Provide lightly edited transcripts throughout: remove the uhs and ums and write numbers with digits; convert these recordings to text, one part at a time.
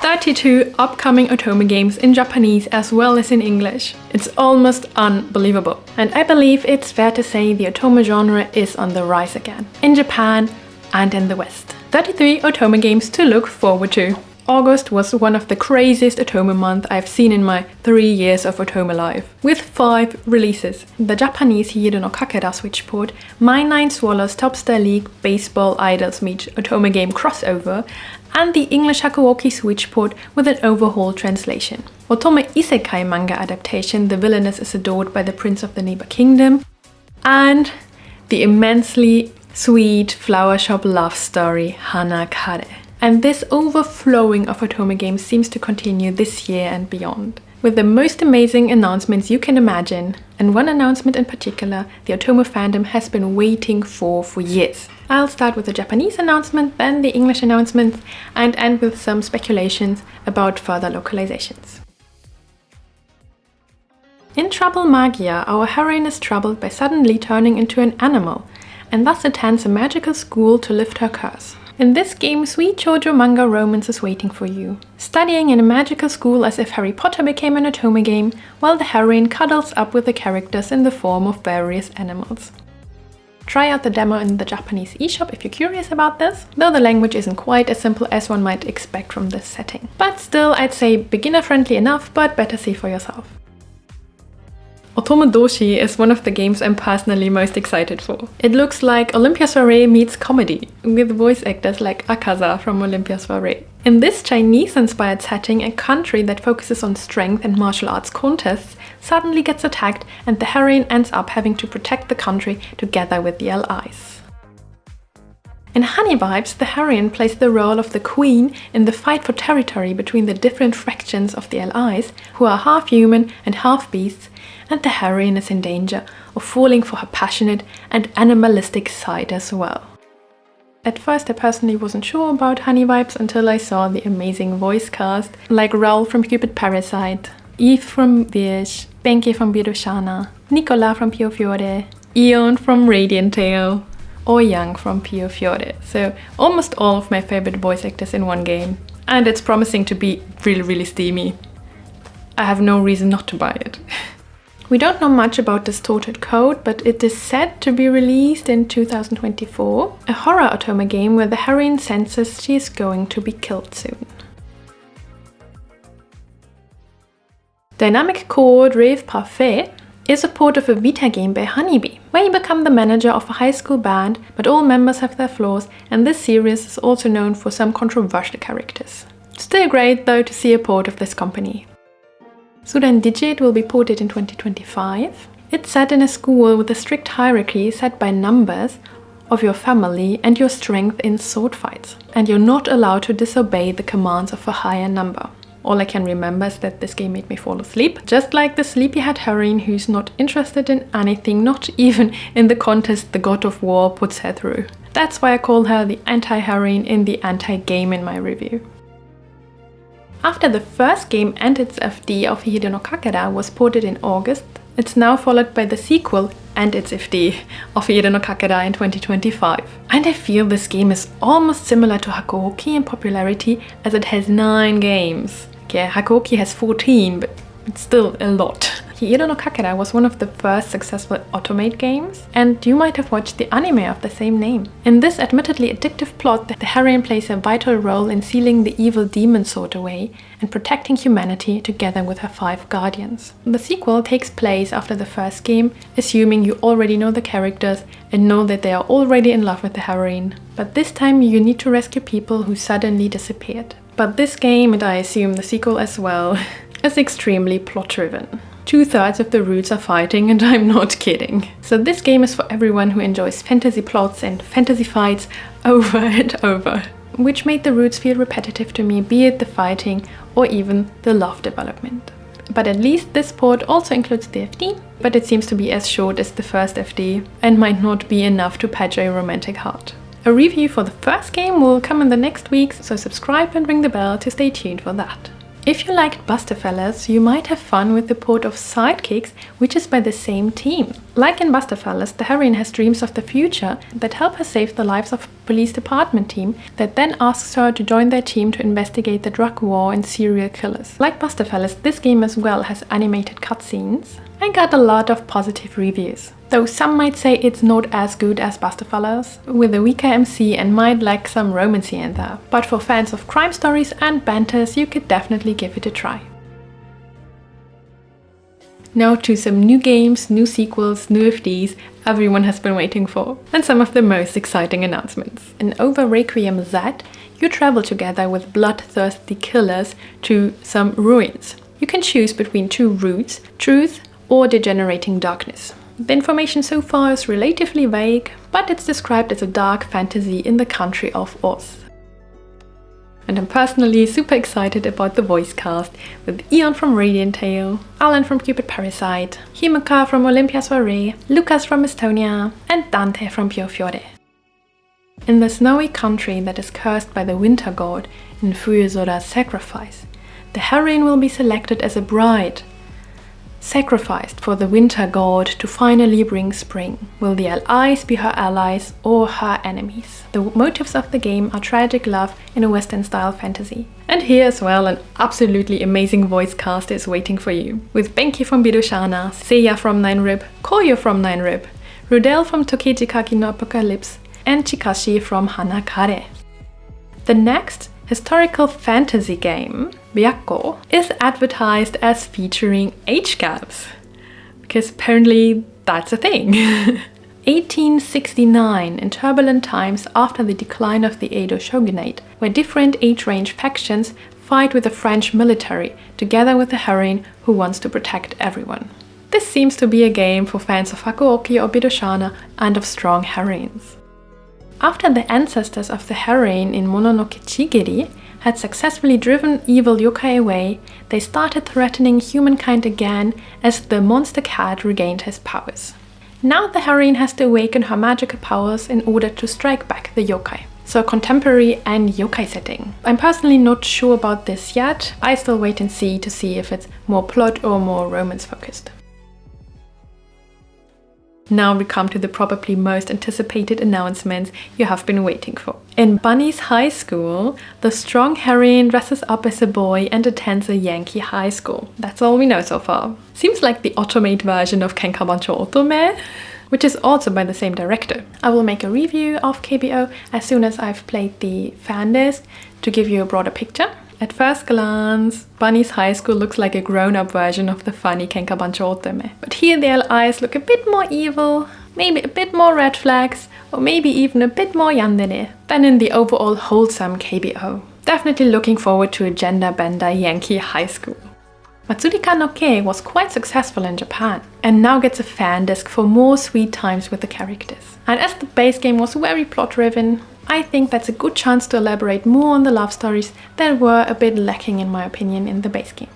32 upcoming Otome games in Japanese as well as in English. It's almost unbelievable. And I believe it's fair to say the Otome genre is on the rise again, in Japan and in the West. 33 Otome games to look forward to. August was one of the craziest Otome months I've seen in my 3 years of Otome life, with 5 releases. The Japanese Hide no Kakera Switch port, My 9 Swallows Topstar League Baseball Idols Meet Otome game crossover, and the English Hakuoki Switch port with an overhaul translation. Otome Isekai manga adaptation The Villainess is Adored by the Prince of the Neighbor Kingdom, and the immensely sweet flower shop love story Hanakare. And this overflowing of Otome games seems to continue this year and beyond, with the most amazing announcements you can imagine, and one announcement in particular the Otome fandom has been waiting for years. I'll start with the Japanese announcement, then the English announcements, and end with some speculations about further localizations. In Trouble Magia, our heroine is troubled by suddenly turning into an animal, and thus attends a magical school to lift her curse. In this game, sweet shoujo manga romance is waiting for you. Studying in a magical school as if Harry Potter became an Otome game, while the heroine cuddles up with the characters in the form of various animals. Try out the demo in the Japanese eShop if you're curious about this, though the language isn't quite as simple as one might expect from this setting. But still, I'd say beginner-friendly enough, but better see for yourself. Otome Doshi is one of the games I'm personally most excited for. It looks like Olympia Soirée meets comedy, with voice actors like Akaza from Olympia Soirée. In this Chinese-inspired setting, a country that focuses on strength and martial arts contests suddenly gets attacked, and the heroine ends up having to protect the country together with the allies. In Honey Vibes, the heroine plays the role of the queen in the fight for territory between the different fractions of the allies, who are half human and half beasts, and the heroine is in danger of falling for her passionate and animalistic side as well. At first I personally wasn't sure about Honey Vibes until I saw the amazing voice cast, like Raoul from Cupid Parasite, Eve from Virge, Benki from Biroshana, Nicola from Pio Fiore, Ion from Radiant Tail, or Young from Pio Fiore. So almost all of my favorite voice actors in one game. And it's promising to be really steamy. I have no reason not to buy it. We don't know much about Distorted Code, but it is said to be released in 2024. A horror Otome game where the heroine senses she is going to be killed soon. Dynamic Chord Rave Parfait is a port of a Vita game by Honeybee, where you become the manager of a high school band, but all members have their flaws, and this series is also known for some controversial characters. Still great though to see a port of this company. Sudan Digit will be ported in 2025. It's set in a school with a strict hierarchy set by numbers of your family and your strength in sword fights, and you're not allowed to disobey the commands of a higher number. All I can remember is that this game made me fall asleep, just like the sleepyhead heroine who's not interested in anything, not even in the contest the God of War puts her through. That's why I call her the anti-heroine in the anti-game in my review. After the first game and its FD of Hide no Kakera was ported in August, it's now followed by the sequel and its FD of Hide no Kakera in 2025. And I feel this game is almost similar to Hakuoki in popularity, as it has 9 games. Yeah, Hakuoki has 14, but it's still a lot. Hide no Kakera was one of the first successful Otome games, and you might have watched the anime of the same name. In this admittedly addictive plot, the heroine plays a vital role in sealing the evil demon sword away and protecting humanity together with her 5 guardians. The sequel takes place after the first game, assuming you already know the characters and know that they are already in love with the heroine. But this time you need to rescue people who suddenly disappeared. But this game, and I assume the sequel as well, is extremely plot-driven. 2/3 of the roots are fighting, and I'm not kidding. So this game is for everyone who enjoys fantasy plots and fantasy fights over and over, which made the roots feel repetitive to me, be it the fighting or even the love development. But at least this port also includes the FD, but it seems to be as short as the first FD and might not be enough to patch a romantic heart. A review for the first game will come in the next weeks, so subscribe and ring the bell to stay tuned for that. If you liked Busterfellas, you might have fun with the port of Sidekicks, which is by the same team. Like in Busterfellas, the heroine has dreams of the future that help her save the lives of a police department team that then asks her to join their team to investigate the drug war and serial killers. Like Busterfellas, this game as well has animated cutscenes. I got a lot of positive reviews, though some might say it's not as good as Busterfellas, with a weaker MC and might lack some romance in there. But for fans of crime stories and banters, you could definitely give it a try. Now to some new games, new sequels, new FDs everyone has been waiting for, and some of the most exciting announcements. In Over Requiem Z, you travel together with bloodthirsty killers to some ruins. You can choose between two routes, truth or degenerating darkness. The information so far is relatively vague, but it's described as a dark fantasy in the country of Oz. And I'm personally super excited about the voice cast, with Eon from Radiant Tale, Alan from Cupid Parasite, Himeka from Olympia Soiree, Lucas from Estonia, and Dante from Pure Fiore. In the snowy country that is cursed by the winter god in Fuyosora's sacrifice, the heroine will be selected as a bride, sacrificed for the winter god to finally bring spring. Will the allies be her allies or her enemies? The motives of the game are tragic love in a Western style fantasy. And here as well, an absolutely amazing voice cast is waiting for you, with Benki from Bidoshana, Seiya from 9-Rib, Koyo from 9-Rib, Rudel from Tokijikaki no Apocalypse, and Chikashi from Hanakare. The next historical fantasy game, Byakko, is advertised as featuring age gaps, because apparently that's a thing. 1869, in turbulent times after the decline of the Edo shogunate, where different age range factions fight with the French military, together with a heroine who wants to protect everyone. This seems to be a game for fans of Hakuoki or Bidoshana and of strong heroines. After the ancestors of the heroine in Mononoke Chigiri had successfully driven evil yokai away, they started threatening humankind again as the monster cat regained his powers. Now the heroine has to awaken her magical powers in order to strike back the yokai. So a contemporary and yokai setting. I'm personally not sure about this yet. I still wait and see to see if it's more plot or more romance focused. Now we come to the probably most anticipated announcements you have been waiting for. In Bunny's high school, the strong heroine dresses up as a boy and attends a Yankee high school. That's all we know so far. Seems like the Otome version of Kenkabancho Otome, which is also by the same director. I will make a review of KBO as soon as I've played the fan disc to give you a broader picture. At first glance, Bunny's high school looks like a grown-up version of the funny Kenkabancho Otome. But here the eyes look a bit more evil, maybe a bit more red flags, or maybe even a bit more yandere than in the overall wholesome KBO. Definitely looking forward to a gender-bender Yankee high school. Matsurika no Kei was quite successful in Japan, and now gets a fan disc for more sweet times with the characters. And as the base game was very plot-driven, I think that's a good chance to elaborate more on the love stories that were a bit lacking in my opinion in the base game.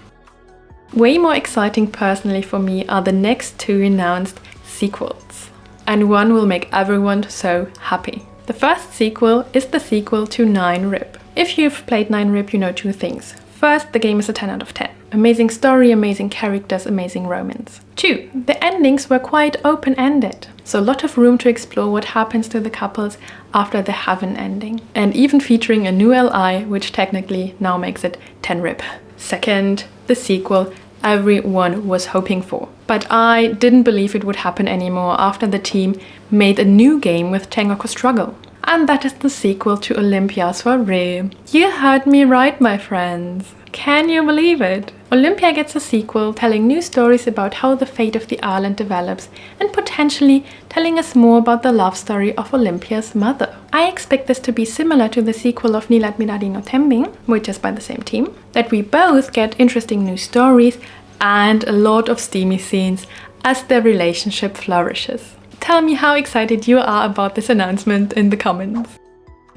Way more exciting personally for me are the next two announced sequels, and one will make everyone so happy. The first sequel is the sequel to 9-Rib. If you've played 9-Rib, you know two things. First, the game is a 10 out of 10. Amazing story, amazing characters, amazing romance. 2. The endings were quite open-ended, so a lot of room to explore what happens to the couples after the heaven ending. And even featuring a new LI, which technically now makes it 10-Rib. Second, the sequel everyone was hoping for. But I didn't believe it would happen anymore after the team made a new game with Tengoku Struggle. And that is the sequel to Olympia Soiree. You heard me right, my friends. Can you believe it? Olympia gets a sequel telling new stories about how the fate of the island develops and potentially telling us more about the love story of Olympia's mother. I expect this to be similar to the sequel of Nilat Mirari no Tenbin, which is by the same team, that we both get interesting new stories and a lot of steamy scenes as their relationship flourishes. Tell me how excited you are about this announcement in the comments.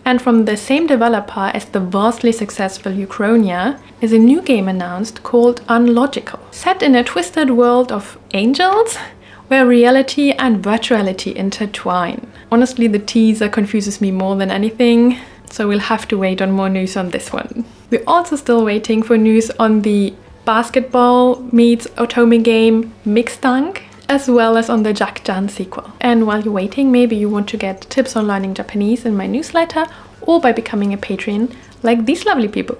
And from the same developer as the vastly successful Uchronia is a new game announced called Unlogical. Set in a twisted world of angels, where reality and virtuality intertwine. Honestly, the teaser confuses me more than anything, so we'll have to wait on more news on this one. We're also still waiting for news on the basketball meets Otome game Mixdunk, as well as on the Jack-Jan sequel. And while you're waiting, maybe you want to get tips on learning Japanese in my newsletter or by becoming a patron like these lovely people.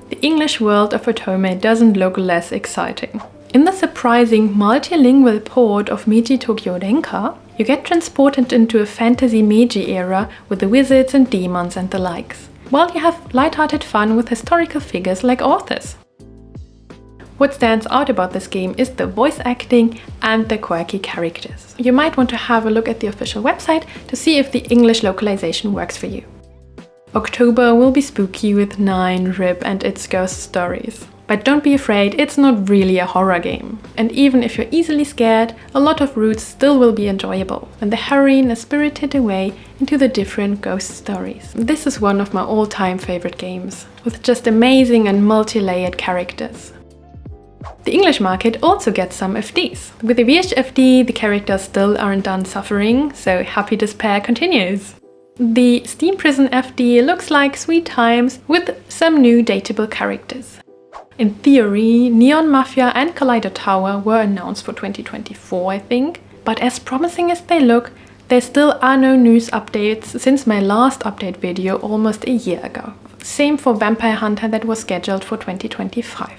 The English world of Otome doesn't look less exciting. In the surprising multilingual port of Meiji Tokyo Renka, you get transported into a fantasy Meiji era with the wizards and demons and the likes, while you have light-hearted fun with historical figures like authors. What stands out about this game is the voice acting and the quirky characters. You might want to have a look at the official website to see if the English localization works for you. October will be spooky with 9 Rip and its ghost stories. But don't be afraid, it's not really a horror game. And even if you're easily scared, a lot of routes still will be enjoyable, and the heroine is spirited away into the different ghost stories. This is one of my all-time favorite games, with just amazing and multi-layered characters. The English market also gets some FDs. With the VHFD, the characters still aren't done suffering, so Happy Despair continues. The Steam Prison FD looks like sweet times with some new dateable characters. In theory, Neon Mafia and Kaleido Tower were announced for 2024, I think, but as promising as they look, there still are no news updates since my last update video almost a year ago. Same for Vampire Hunter that was scheduled for 2025.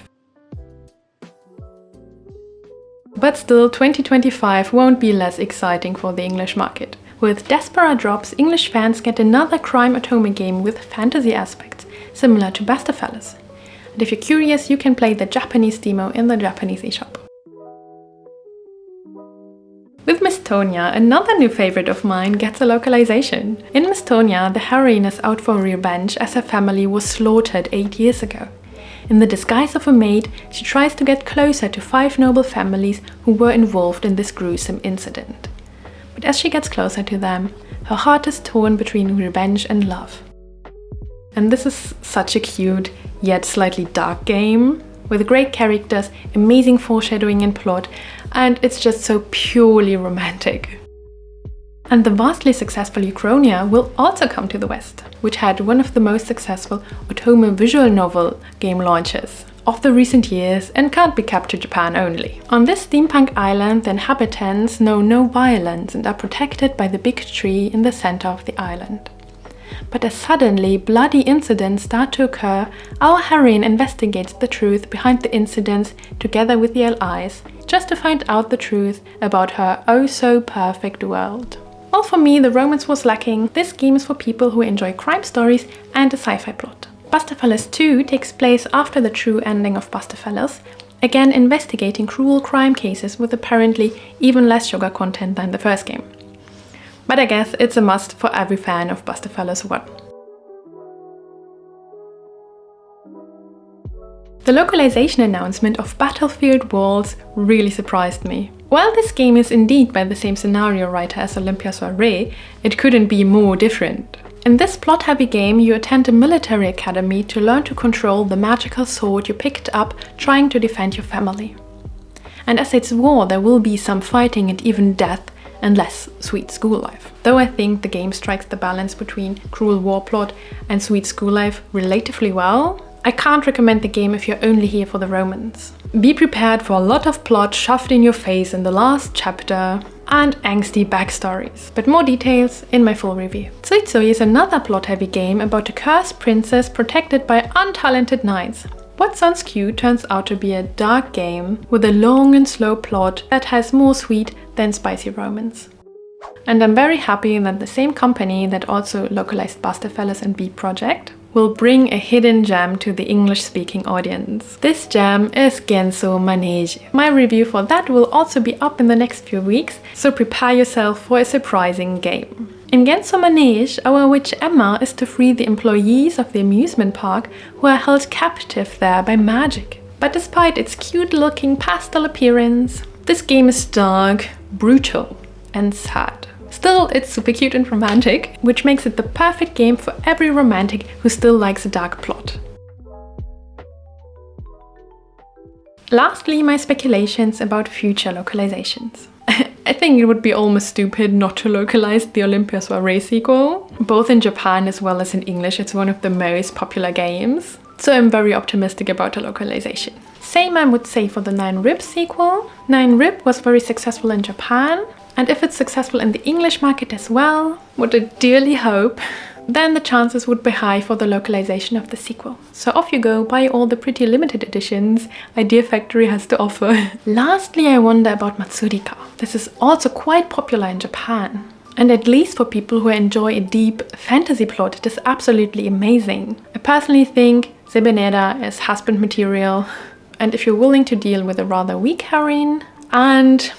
But still, 2025 won't be less exciting for the English market. With Despera drops, English fans get another crime Otome game with fantasy aspects, similar to Bastafellas. And if you're curious, you can play the Japanese demo in the Japanese eShop. With Mistonia, another new favorite of mine gets a localization. In Mistonia, the heroine is out for revenge as her family was slaughtered 8 years ago. In the disguise of a maid, she tries to get closer to 5 noble families who were involved in this gruesome incident. But as she gets closer to them, her heart is torn between revenge and love. And this is such a cute, yet slightly dark game, with great characters, amazing foreshadowing and plot, and it's just so purely romantic. And the vastly successful Uchronia will also come to the West, which had one of the most successful Otome visual novel game launches of the recent years and can't be kept to Japan only. On this steampunk island, the inhabitants know no violence and are protected by the big tree in the center of the island. But as suddenly bloody incidents start to occur, our heroine investigates the truth behind the incidents together with the allies, just to find out the truth about her oh so perfect world. Well, for me, the romance was lacking. This game is for people who enjoy crime stories and a sci-fi plot. Bastafellas 2 takes place after the true ending of Bastafellas, again investigating cruel crime cases with apparently even less sugar content than the first game. But I guess it's a must for every fan of Bastafellas 1. The localization announcement of Battlefield Walls really surprised me. While this game is indeed by the same scenario writer as Olympia Soirée, it couldn't be more different. In this plot-heavy game, you attend a military academy to learn to control the magical sword you picked up trying to defend your family. And as it's war, there will be some fighting and even death, and less sweet school life. Though I think the game strikes the balance between cruel war plot and sweet school life relatively well, I can't recommend the game if you're only here for the romance. Be prepared for a lot of plot shoved in your face in the last chapter and angsty backstories, but more details in my full review. Tsuitsui is another plot-heavy game about a cursed princess protected by untalented knights. What sounds cute turns out to be a dark game with a long and slow plot that has more sweet than spicy romance. And I'm very happy that the same company that also localized Bastafellas and Beat Project will bring a hidden gem to the English-speaking audience. This gem is Genso Manege. My review for that will also be up in the next few weeks, so prepare yourself for a surprising game. In Genso Manege, our witch Emma is to free the employees of the amusement park who are held captive there by magic. But despite its cute-looking pastel appearance, this game is dark, brutal, and sad. Still, it's super cute and romantic, which makes it the perfect game for every romantic who still likes a dark plot. Lastly, my speculations about future localizations. I think it would be almost stupid not to localize the Olympia Soiree sequel. Both in Japan as well as in English, it's one of the most popular games. So I'm very optimistic about the localization. Same I would say for the 9 Ribs sequel. 9 Rib was very successful in Japan, and if it's successful in the English market as well, what I dearly hope, then the chances would be high for the localization of the sequel. So off you go, buy all the pretty limited editions Idea Factory has to offer. Lastly, I wonder about Matsurika. This is also quite popular in Japan. And at least for people who enjoy a deep fantasy plot, it is absolutely amazing. I personally think Sebeneda is husband material. And if you're willing to deal with a rather weak heroine and,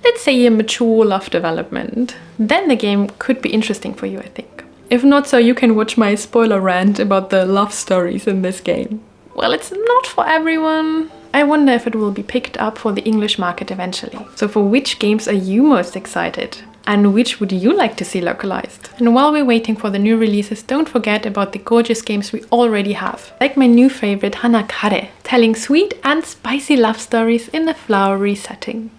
let's say, a mature love development, then the game could be interesting for you, I think. If not so, you can watch my spoiler rant about the love stories in this game. Well, it's not for everyone. I wonder if it will be picked up for the English market eventually. So for which games are you most excited? And which would you like to see localized? And while we're waiting for the new releases, don't forget about the gorgeous games we already have. Like my new favorite Hanakare, telling sweet and spicy love stories in a flowery setting.